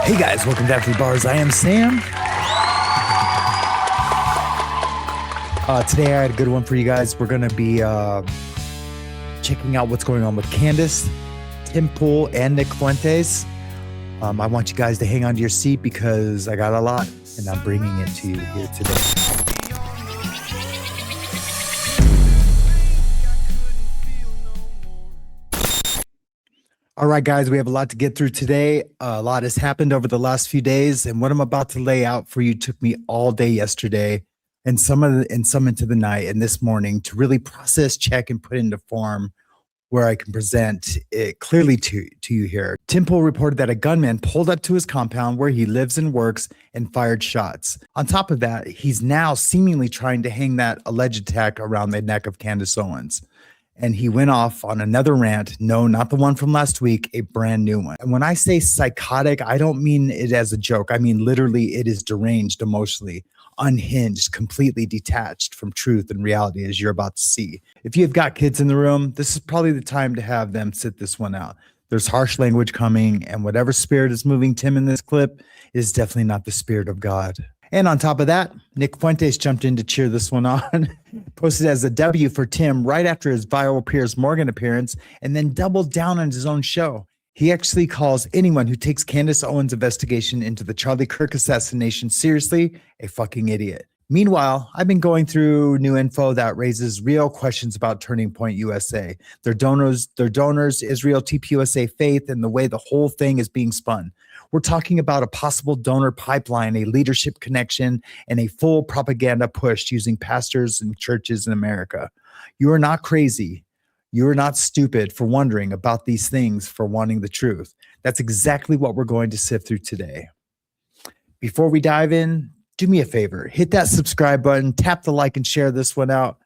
Hey guys, welcome to After the Bars. I am Sam. Today I had a good one for you guys. We're going to be checking out what's going on with Candace, Tim Pool, and Nick Fuentes. I want you guys to hang on to your seat because I got a lot and I'm bringing it to you here today. All right, guys, we have a lot to get through today. A lot has happened over the last few days, and what I'm about to lay out for you took me all day yesterday and some into the night and this morning to really process, check, and put into form where I can present it clearly to you here. Tim Pool reported that a gunman pulled up to his compound where he lives and works and fired shots. On top of that, he's now seemingly trying to hang that alleged attack around the neck of Candace Owens. And he went off on another rant. No, not the one from last week, a brand new one. And when I say psychotic, I don't mean it as a joke. I mean, literally, it is deranged emotionally, unhinged, completely detached from truth and reality, as you're about to see. If you've got kids in the room, this is probably the time to have them sit this one out. There's harsh language coming, and whatever spirit is moving Tim in this clip is definitely not the spirit of God. And on top of that, Nick Fuentes jumped in to cheer this one on, posted as a W for Tim right after his viral Piers Morgan appearance, and then doubled down on his own show. He actually calls anyone who takes Candace Owens' investigation into the Charlie Kirk assassination seriously a fucking idiot. Meanwhile, I've been going through new info that raises real questions about Turning Point USA, their donors, Israel, TPUSA, Faith, and the way the whole thing is being spun. We're talking about a possible donor pipeline, a leadership connection, and a full propaganda push using pastors and churches in America. You are not crazy. You are not stupid for wondering about these things, for wanting the truth. That's exactly what we're going to sift through today. Before we dive in, do me a favor. Hit that subscribe button, tap the like, and share this one out.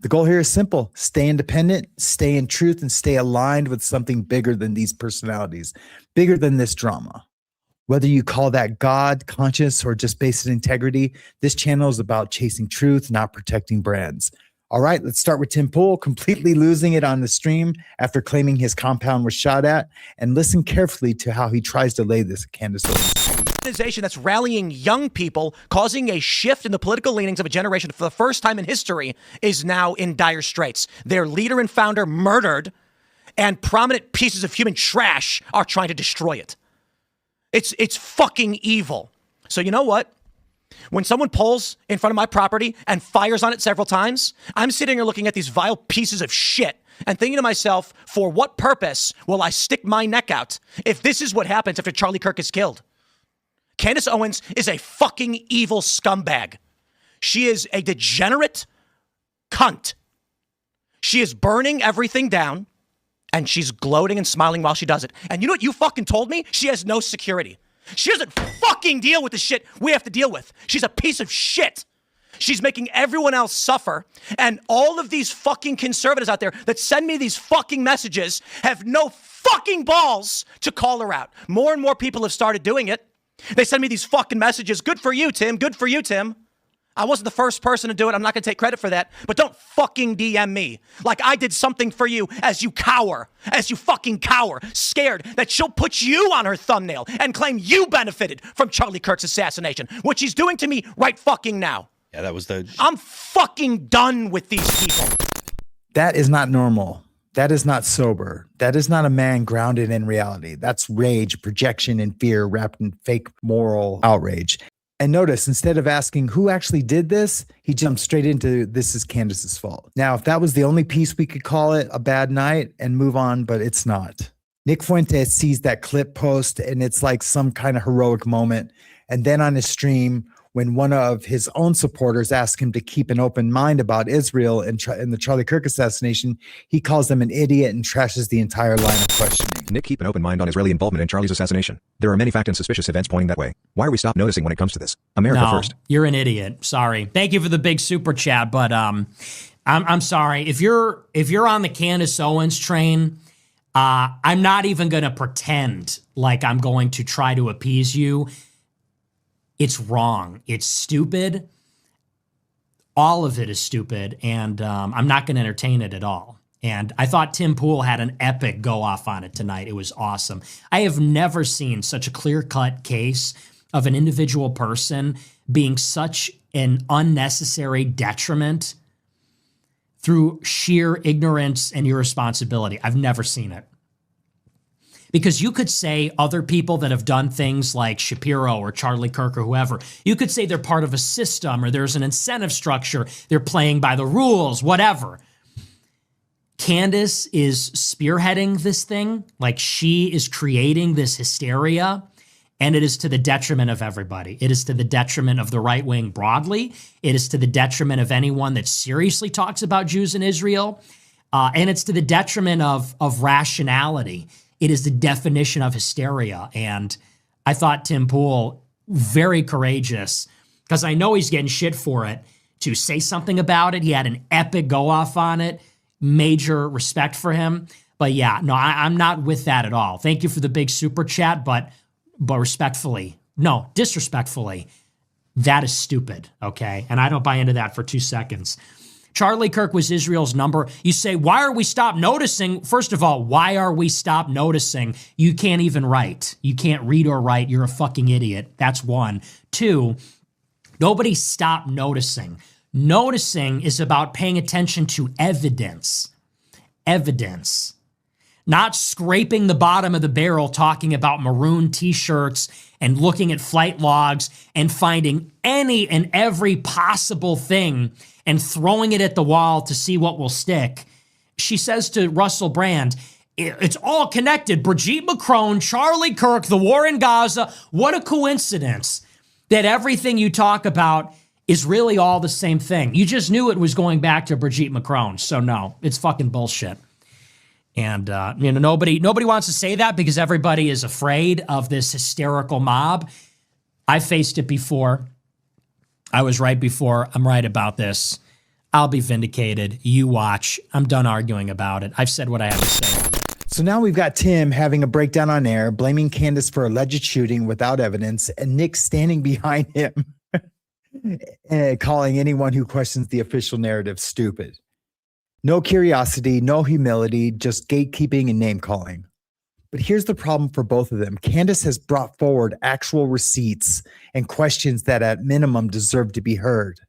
The goal here is simple. Stay independent, stay in truth, and stay aligned with something bigger than these personalities, bigger than this drama. Whether you call that God, conscience, or just basic integrity, this channel is about chasing truth, not protecting brands. All right, let's start with Tim Pool completely losing it on the stream after claiming his compound was shot at, and listen carefully to how he tries to lay this at Candace Owens. Organization that's rallying young people, causing a shift in the political leanings of a generation for the first time in history, is now in dire straits. Their leader and founder murdered, and prominent pieces of human trash are trying to destroy it. It's fucking evil. So you know what? When someone pulls in front of my property and fires on it several times, I'm sitting here looking at these vile pieces of shit and thinking to myself, for what purpose will I stick my neck out if this is what happens after Charlie Kirk is killed? Candace Owens is a fucking evil scumbag. She is a degenerate cunt. She is burning everything down, and she's gloating and smiling while she does it. And you know what you fucking told me? She has no security. She doesn't fucking deal with the shit we have to deal with. She's a piece of shit. She's making everyone else suffer. And all of these fucking conservatives out there that send me these fucking messages have no fucking balls to call her out. More and more people have started doing it. They send me these fucking messages. Good for you, Tim. Good for you, Tim. I wasn't the first person to do it. I'm not going to take credit for that. But don't fucking DM me like I did something for you as you fucking cower, scared that she'll put you on her thumbnail and claim you benefited from Charlie Kirk's assassination, which he's doing to me right fucking now. Yeah, that was the... I'm fucking done with these people. That is not normal. That is not sober. That is not a man grounded in reality. That's rage, projection, and fear wrapped in fake moral outrage. And notice, instead of asking who actually did this, he jumped straight into this is Candace's fault. Now, if that was the only piece, we could call it a bad night and move on, but it's not. Nick Fuentes sees that clip post, and it's like some kind of heroic moment. And then on his stream, when one of his own supporters asked him to keep an open mind about Israel and the Charlie Kirk assassination, he calls them an idiot and trashes the entire line of questioning. Nick, keep an open mind on Israeli involvement in Charlie's assassination. There are many fact and suspicious events pointing that way. Why are we stopped noticing when it comes to this? America first. You're an idiot. Sorry. Thank you for the big super chat, but I'm sorry. If you're on the Candace Owens train, I'm not even going to pretend like I'm going to try to appease you. It's wrong. It's stupid. All of it is stupid, and I'm not going to entertain it at all. And I thought Tim Pool had an epic go-off on it tonight. It was awesome. I have never seen such a clear-cut case of an individual person being such an unnecessary detriment through sheer ignorance and irresponsibility. I've never seen it. Because you could say other people that have done things like Shapiro or Charlie Kirk or whoever, you could say they're part of a system or there's an incentive structure, they're playing by the rules, whatever. Candace is spearheading this thing, like she is creating this hysteria, and it is to the detriment of everybody. It is to the detriment of the right wing broadly. It is to the detriment of anyone that seriously talks about Jews in Israel. And it's to the detriment of rationality. It is the definition of hysteria. And I thought Tim Pool, very courageous, because I know he's getting shit for it, to say something about it. He had an epic go-off on it. Major respect for him. But yeah, no, I'm not with that at all. Thank you for the big super chat, but respectfully, no, disrespectfully, that is stupid, okay? And I don't buy into that for 2 seconds. Charlie Kirk was Israel's number. You say, why are we stopped noticing? First of all, why are we stopped noticing? You can't even write. You can't read or write. You're a fucking idiot. That's one. Two, nobody stopped noticing. Noticing is about paying attention to evidence. Evidence. Not scraping the bottom of the barrel talking about maroon t-shirts and looking at flight logs and finding any and every possible thing and throwing it at the wall to see what will stick. She says to Russell Brand, it's all connected. Brigitte Macron, Charlie Kirk, the war in Gaza. What a coincidence that everything you talk about is really all the same thing. You just knew it was going back to Brigitte Macron. So no, it's fucking bullshit. And, nobody wants to say that because everybody is afraid of this hysterical mob. I faced it before. I was right before. I'm right about this. I'll be vindicated. You watch. I'm done arguing about it. I've said what I have to say. So now we've got Tim having a breakdown on air, blaming Candace for alleged shooting without evidence, and Nick standing behind him and calling anyone who questions the official narrative stupid. No curiosity, no humility, just gatekeeping and name calling. But here's the problem for both of them. Candace has brought forward actual receipts and questions that at minimum deserve to be heard.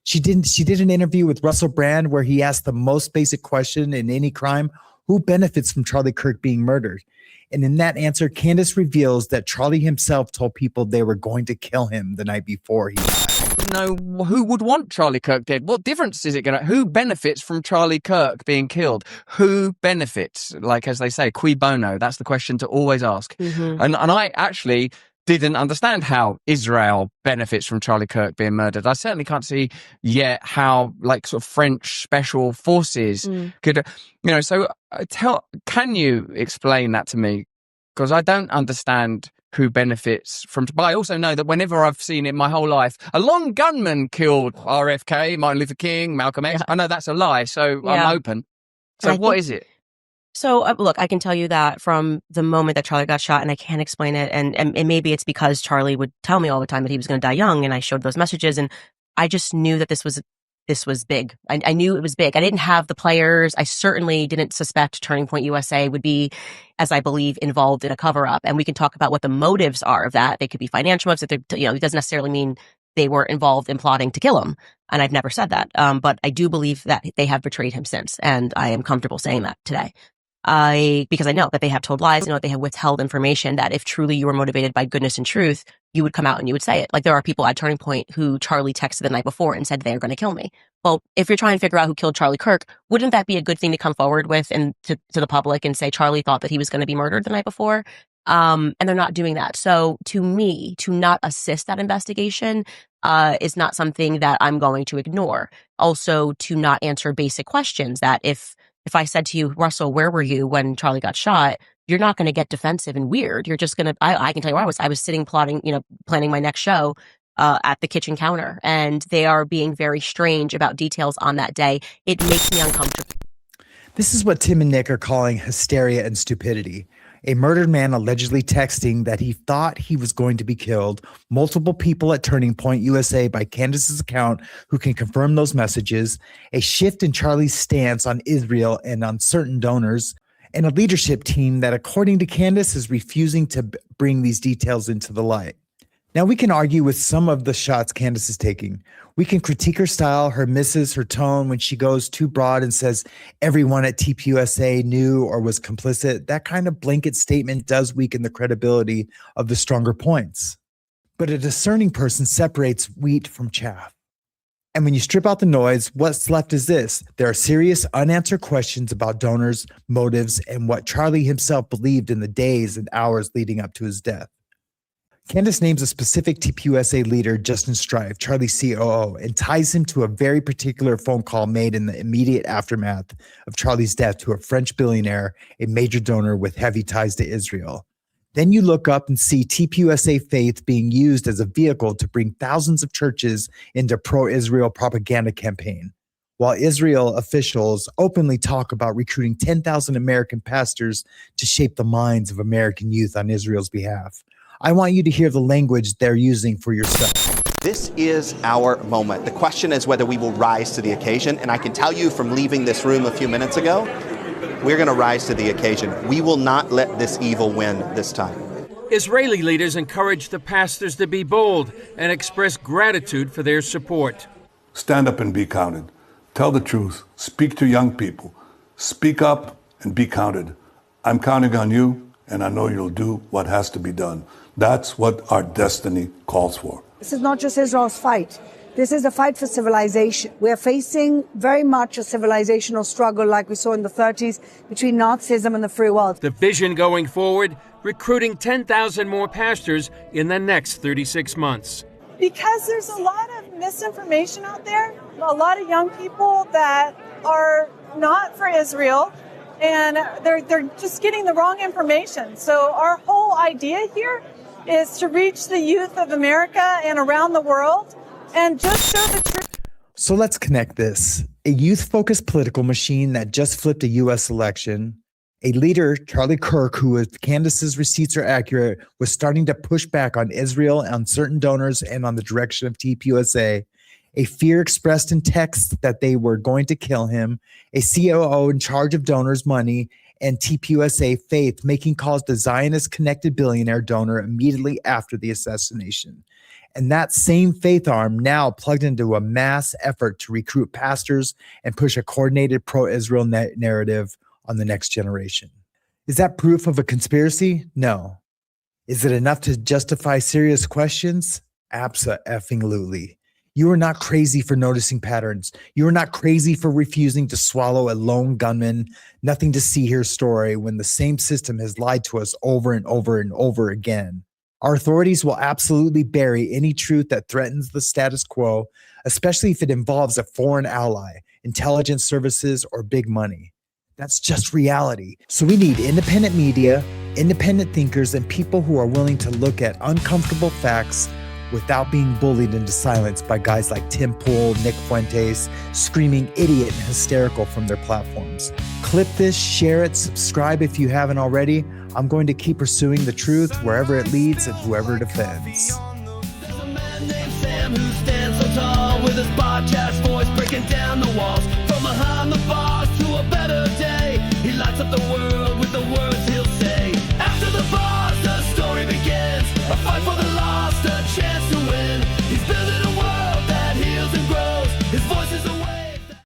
She did an interview with Russell Brand where he asked the most basic question in any crime: who benefits from Charlie Kirk being murdered? And in that answer, Candace reveals that Charlie himself told people they were going to kill him the night before he died. Know who would want Charlie Kirk dead. What difference is it going to? Who benefits from Charlie Kirk being killed? Who benefits? Like, as they say, cui bono. That's the question to always ask. Mm-hmm. And I actually didn't understand how Israel benefits from Charlie Kirk being murdered. I certainly can't see yet how, like, sort of French special forces could, so can you explain that to me? Because I don't understand who benefits from, but I also know that whenever I've seen it my whole life, a lone gunman killed RFK, Martin Luther King, Malcolm X. I know that's a lie, so I'm open. So what is it? So look, I can tell you that from the moment that Charlie got shot, and I can't explain it, and maybe it's because Charlie would tell me all the time that he was going to die young, and I showed those messages, and I just knew that this was big. I knew it was big. I didn't have the players. I certainly didn't suspect Turning Point USA would be, as I believe, involved in a cover-up. And we can talk about what the motives are of that. They could be financial motives. It doesn't necessarily mean they were involved in plotting to kill him. And I've never said that. But I do believe that they have betrayed him since. And I am comfortable saying that today. Because I know that they have told lies, I know that they have withheld information that if truly you were motivated by goodness and truth, you would come out and you would say it. Like, there are people at Turning Point who Charlie texted the night before and said they are going to kill me. Well, if you're trying to figure out who killed Charlie Kirk, wouldn't that be a good thing to come forward with and to the public and say Charlie thought that he was going to be murdered the night before? And they're not doing that. So to me, to not assist that investigation is not something that I'm going to ignore. Also, to not answer basic questions that if I said to you, Russell, where were you when Charlie got shot? You're not going to get defensive and weird. You're just going to, I can tell you where I was. I was sitting plotting, planning my next show at the kitchen counter. And they are being very strange about details on that day. It makes me uncomfortable. This is what Tim and Nick are calling hysteria and stupidity. A murdered man allegedly texting that he thought he was going to be killed. Multiple people at Turning Point USA by Candace's account who can confirm those messages. A shift in Charlie's stance on Israel and on certain donors. And a leadership team that, according to Candace, is refusing to bring these details into the light. Now, we can argue with some of the shots Candace is taking. We can critique her style, her misses, her tone when she goes too broad and says everyone at TPUSA knew or was complicit. That kind of blanket statement does weaken the credibility of the stronger points. But a discerning person separates wheat from chaff. And when you strip out the noise, what's left is this. There are serious unanswered questions about donors, motives, and what Charlie himself believed in the days and hours leading up to his death. Candace names a specific TPUSA leader, Justin Strife, Charlie's COO, and ties him to a very particular phone call made in the immediate aftermath of Charlie's death to a French billionaire, a major donor with heavy ties to Israel. Then you look up and see TPUSA faith being used as a vehicle to bring thousands of churches into pro-Israel propaganda campaign, while Israel officials openly talk about recruiting 10,000 American pastors to shape the minds of American youth on Israel's behalf. I want you to hear the language they're using for yourself. This is our moment. The question is whether we will rise to the occasion. And I can tell you from leaving this room a few minutes ago, we're going to rise to the occasion. We will not let this evil win this time. Israeli leaders encourage the pastors to be bold and express gratitude for their support. Stand up and be counted. Tell the truth. Speak to young people. Speak up and be counted. I'm counting on you, and I know you'll do what has to be done. That's what our destiny calls for. This is not just Israel's fight. This is a fight for civilization. We are facing very much a civilizational struggle like we saw in the 30s between Nazism and the free world. The vision going forward, recruiting 10,000 more pastors in the next 36 months. Because there's a lot of misinformation out there, a lot of young people that are not for Israel, and they're just getting the wrong information. So our whole idea here is to reach the youth of America and around the world and just show the truth. So let's connect this. A youth-focused political machine that just flipped a U.S. election. A leader, Charlie Kirk, who, if Candace's receipts are accurate, was starting to push back on Israel, on certain donors, and on the direction of TPUSA. A fear expressed in text that they were going to kill him. A COO in charge of donors' money, and TPUSA faith making calls to Zionist-connected billionaire donor immediately after the assassination. And that same faith arm now plugged into a mass effort to recruit pastors and push a coordinated pro-Israel narrative on the next generation. Is that proof of a conspiracy? No. Is it enough to justify serious questions? Abso-effing-lutely. You are not crazy for noticing patterns. You are not crazy for refusing to swallow a lone gunman, nothing to see here story when the same system has lied to us over and over and over again. Our authorities will absolutely bury any truth that threatens the status quo, especially if it involves a foreign ally, intelligence services, or big money. That's just reality. So we need independent media, independent thinkers, and people who are willing to look at uncomfortable facts without being bullied into silence by guys like Tim Pool, Nick Fuentes, screaming idiot and hysterical from their platforms. Clip this, share it, subscribe if you haven't already. I'm going to keep pursuing the truth wherever it leads and whoever it offends. There's a man named Sam who stands so tall with his podcast voice breaking down the walls from behind the bar.